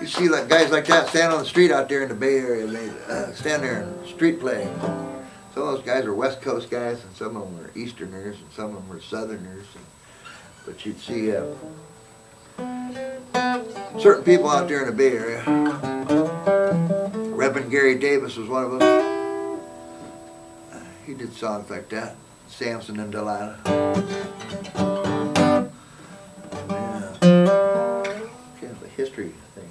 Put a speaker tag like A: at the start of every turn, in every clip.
A: You see like guys like that stand on the street out there in the Bay Area, and they stand there and street play. Some of those guys are West Coast guys, and some of them were Easterners, and some of them were Southerners. But you'd see certain people out there in the Bay Area. Reverend Gary Davis was one of them. He did songs like that. Samson and Delilah. Yeah. Kind of a history thing.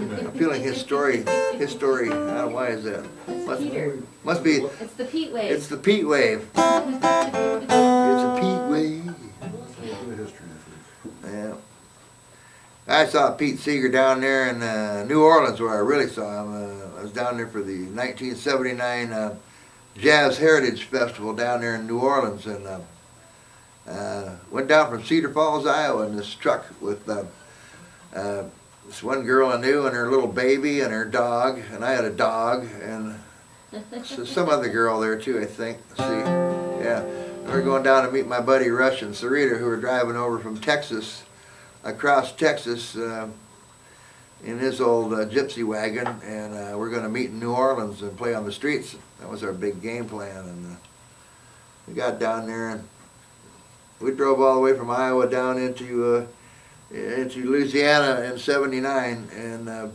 A: I'm feeling his story. I don't know, why is that? Must be.
B: It's the Pete wave.
A: It's the Pete wave. It's a Pete wave. Yeah. I saw Pete Seeger down there in New Orleans, where I really saw him. I was down there for the 1979 Jazz Heritage Festival down there in New Orleans, and went down from Cedar Falls, Iowa, in this truck with this one girl I knew and her little baby and her dog, and I had a dog, and some other girl there too, I think. Let's see, yeah. We were going down to meet my buddy Rush and Sarita, who were driving over from Texas, across Texas, in his old gypsy wagon, and we're going to meet in New Orleans and play on the streets. That was our big game plan, and we got down there, and we drove all the way from Iowa down into Louisiana in '79, and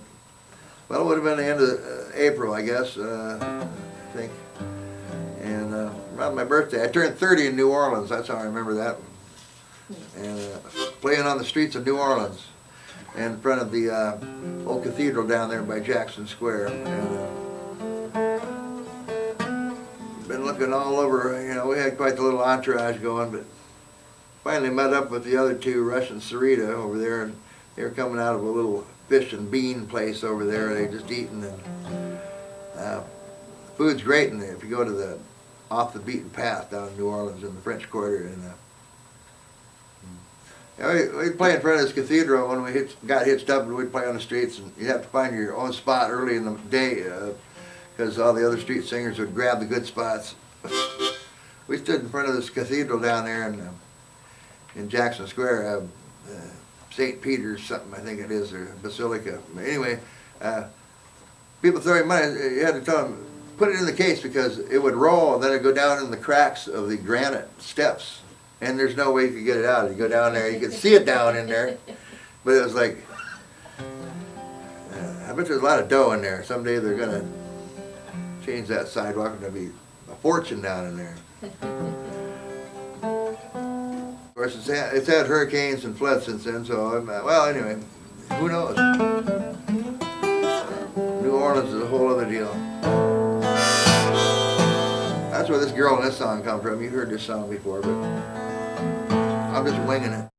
A: well, it would have been the end of April, I guess, I think. And around my birthday, I turned 30 in New Orleans. That's how I remember that. And playing on the streets of New Orleans, in front of the old cathedral down there by Jackson Square. And been looking all over. You know, we had quite the little entourage going, but finally met up with the other two, Rush and Sarita, over there, and they were coming out of a little fish and bean place over there. They just eating, and food's great. And if you go to the off the beaten path down in New Orleans in the French Quarter, and we'd play in front of this cathedral when we got hitched up, and we'd play on the streets, and you'd have to find your own spot early in the day because all the other street singers would grab the good spots. We stood in front of this cathedral down there in Jackson Square, St. Peter's something, I think it is, or Basilica. Anyway, people throwing money, you had to tell them, put it in the case because it would roll, and then it'd go down in the cracks of the granite steps. And there's no way you could get it out. You go down there, you could see it down in there, but it was like, I bet there's a lot of dough in there. Someday they're going to change that sidewalk, and there'll be a fortune down in there. Of course, it's had hurricanes and floods since then, so, well, anyway, who knows? New Orleans is a whole other deal. That's where this girl in this song comes from. You've heard this song before, but I'm just winging it.